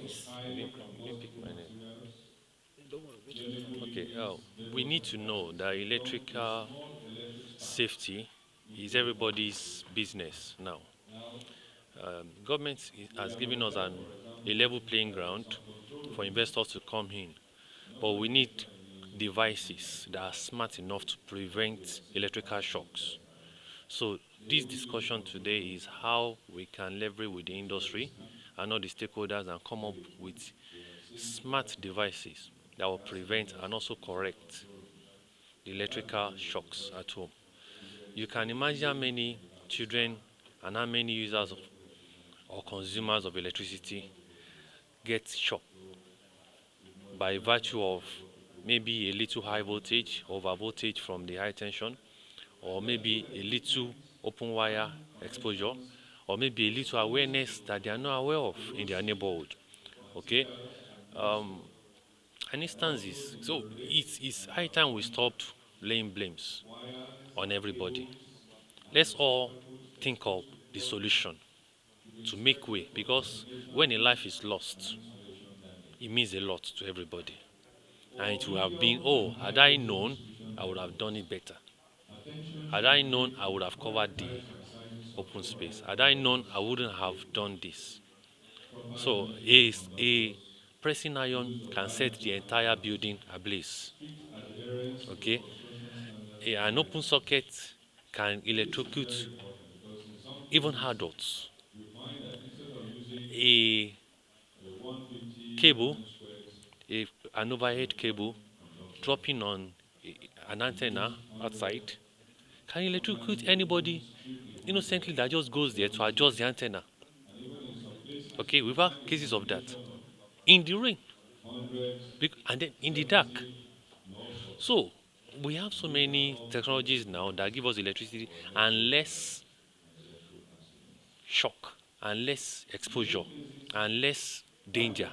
You didn't pick my name. Don't worry, wait for it. Okay, we need to know that electrical safety is everybody's business now. Government has given us a level playing ground for investors to come in, but we need devices that are smart enough to prevent electrical shocks. So this discussion today is how we can leverage with the industry and all the stakeholders and come up with smart devices that will prevent and also correct the electrical shocks at home. You can imagine how many children and how many users or consumers of electricity get shocked by virtue of maybe a little high voltage, over voltage from the high tension, or maybe a little open wire exposure, or maybe a little awareness that they are not aware of in their neighborhood. Okay, um, an instance is so it's high time we stopped laying blames on everybody. Let's all think of the solution to make way, because when a life is lost, it means a lot to everybody. And it would have been, oh, had I known, I would have done it better. Had I known, I would have covered the open space. Had I known, I wouldn't have done this. So a pressing iron can set the entire building ablaze. Okay, an open socket can electrocute even adults. A cable, an overhead cable dropping on an antenna outside can electrocute anybody innocently that just goes there to adjust the antenna. Okay, we've had cases of that in the rain and then in the dark. So we have so many technologies now that give us electricity and less shock and less exposure and less danger.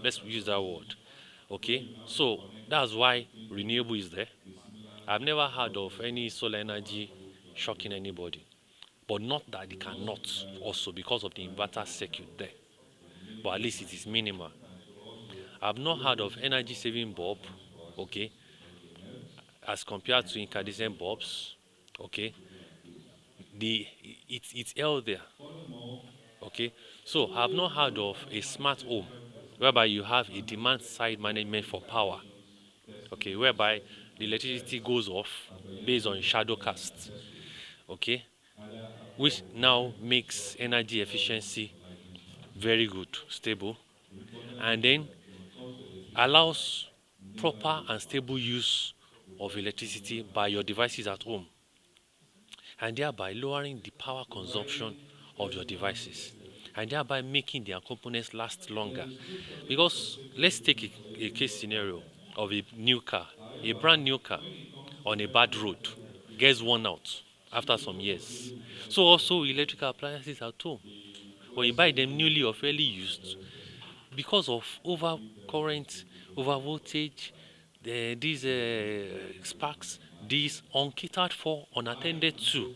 Let's use that word. Okay, so that's why renewable is there. I've never heard of any solar energy shocking anybody, but not that it cannot also because of the inverter circuit there, but at least it is minimal. I've not heard of energy saving bulb, okay, as compared to incandescent bulbs, okay. It's healthier, okay. So I've not heard of a smart home whereby you have a demand side management for power, okay, whereby the electricity goes off based on shadow cast, okay, which now makes energy efficiency very good, stable, and then allows proper and stable use of electricity by your devices at home, and thereby lowering the power consumption of your devices, and thereby making their components last longer. Because let's take a case scenario of a new car, a brand new car on a bad road gets worn out after some years. So also electrical appliances at home, when you buy them newly or fairly used, because of over current, over voltage, these sparks, these uncatered for, unattended to,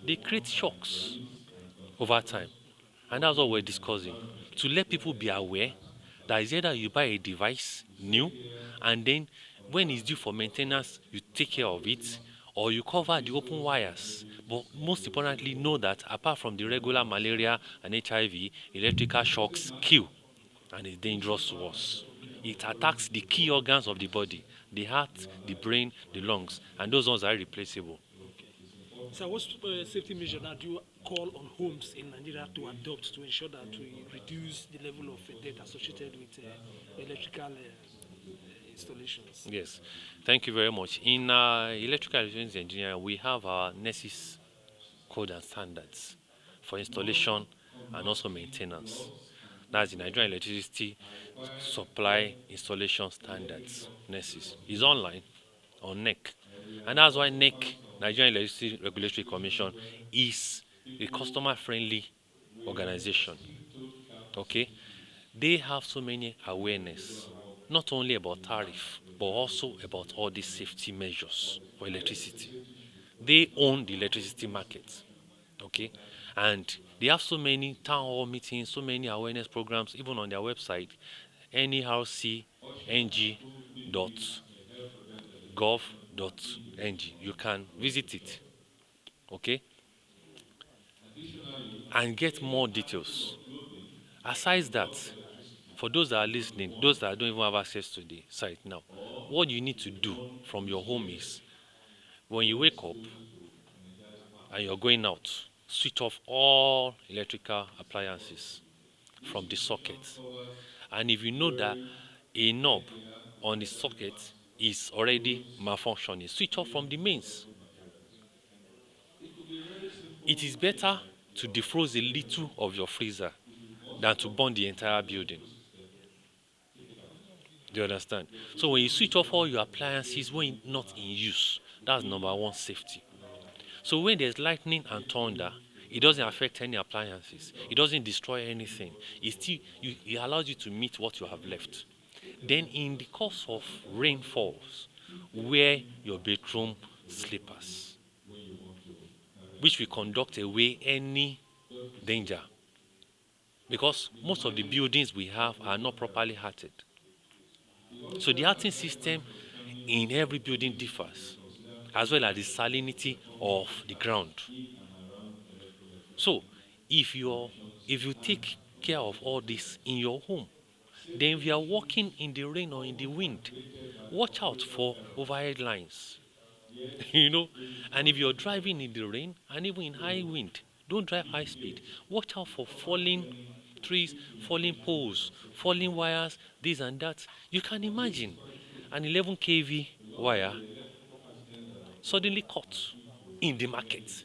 they create shocks over time. And that's what we're discussing. To let people be aware that it's either you buy a device new and then when it's due for maintenance, you take care of it, or you cover the open wires. But most importantly, know that apart from the regular malaria and HIV, electrical shocks kill and is dangerous to us. It attacks the key organs of the body, the heart, the brain, the lungs, and those ones are irreplaceable. So, what safety measure now do you call on homes in Nigeria to adopt to ensure that we reduce the level of debt associated with electrical installations? Yes, thank you very much. In electrical electronics engineering, we have our NESIS code and standards for installation and also maintenance. That's the Nigerian Electricity Supply Installation Standards, NESIS. It's online on NEC. And that's why NEC, Nigerian Electricity Regulatory Commission, is a customer-friendly organization. Okay? They have so many awareness, not only about tariff, but also about all these safety measures for electricity. They own the electricity market, okay, and They have so many town hall meetings, so many awareness programs, even on their website, nerc.gov.ng. You can visit it, okay, and get more details. Aside that, for those that are listening, those that don't even have access to the site now, what you need to do from your home is when you wake up and you're going out, switch off all electrical appliances from the socket. And if you know that a knob on the socket is already malfunctioning, switch off from the mains. It is better to defrost a little of your freezer than to burn the entire building. Do you understand? So when you switch off all your appliances when not in use, that's number one, safety. So when there's lightning and thunder, it doesn't affect any appliances. It doesn't destroy anything. It allows you to meet what you have left. Then in the course of rainfalls, wear your bedroom slippers, which will conduct away any danger. Because most of the buildings we have are not properly heated. So the heating system in every building differs, as well as the salinity of the ground. So if you take care of all this in your home, then if you are walking in the rain or in the wind, watch out for overhead lines. you know, and if you're driving in the rain and even in high wind, don't drive high speed. Watch out for falling trees, falling poles, falling wires, this and that. You can imagine an 11 kV wire suddenly caught in the market.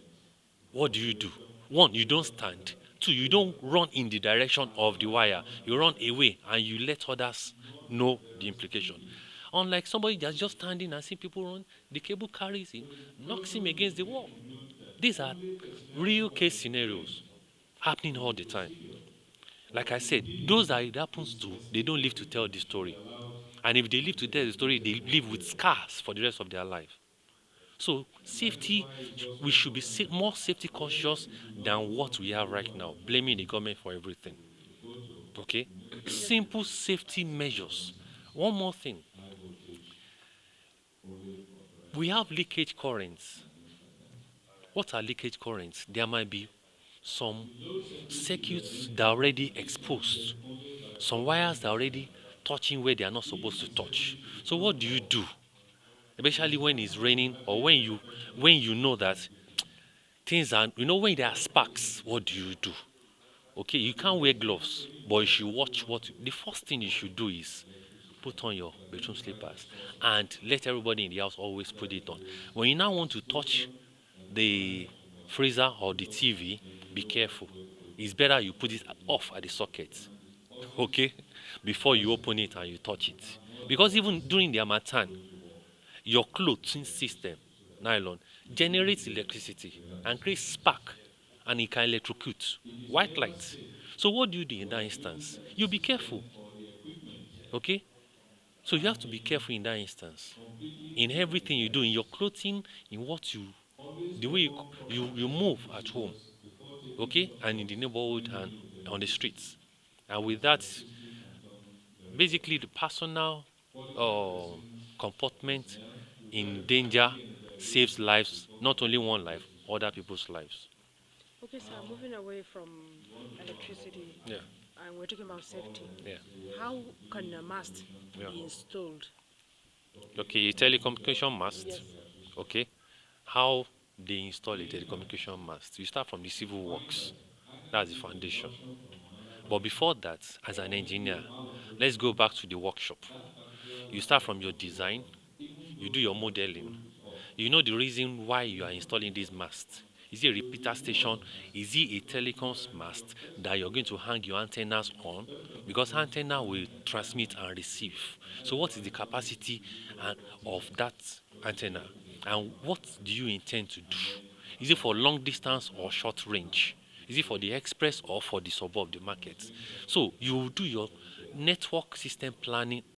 What do? One, you don't stand. Two, you don't run in the direction of the wire. You run away and you let others know the implication. Unlike somebody that's just standing and seeing people run, the cable carries him, knocks him against the wall. These are real case scenarios happening all the time. Like I said, those that it happens to, they don't live to tell the story. And if they live to tell the story, they live with scars for the rest of their life. So safety, we should be more safety conscious than what we have right now, blaming the government for everything. Okay? Simple safety measures. One more thing. We have leakage currents. What are leakage currents? There might be some circuits that are already exposed, some wires that are already touching where they are not supposed to touch. So what do you do? Especially when it's raining or when you know that things are, when there are sparks, what do you do? Okay, you can't wear gloves, but you should watch the first thing you should do is put on your bedroom slippers and let everybody in the house always put it on. When you now want to touch the freezer or the TV, be careful. It's better you put it off at the socket, okay, before you open it and you touch it. Because even during the Harmattan, your clothing system, nylon, generates electricity and creates spark, and it can electrocute white light. So what do you do in that instance? You be careful, okay? So you have to be careful in that instance. In everything you do, in your clothing, in the way you move at home, okay, and in the neighborhood and on the streets. And with that, basically the personal uh, comportment in danger saves lives, not only one life, other people's lives. Okay, sir, moving away from electricity Yeah, and we're talking about safety, yeah, how can a mast yeah. be installed? Okay, a telecommunication Yes, mast. sir. Okay, how they install a telecommunication mast? You start from the civil works. That's the foundation. But before that, as an engineer, let's go back to the workshop. You start from your design, you do your modeling. You know the reason why you are installing this mast. Is it a repeater station? Is it a telecoms mast that you're going to hang your antennas on? Because antenna will transmit and receive. So what is the capacity of that antenna? And what do you intend to do? Is it for long distance or short range? Is it for the express or for the suburb, the market? So you will do your network system planning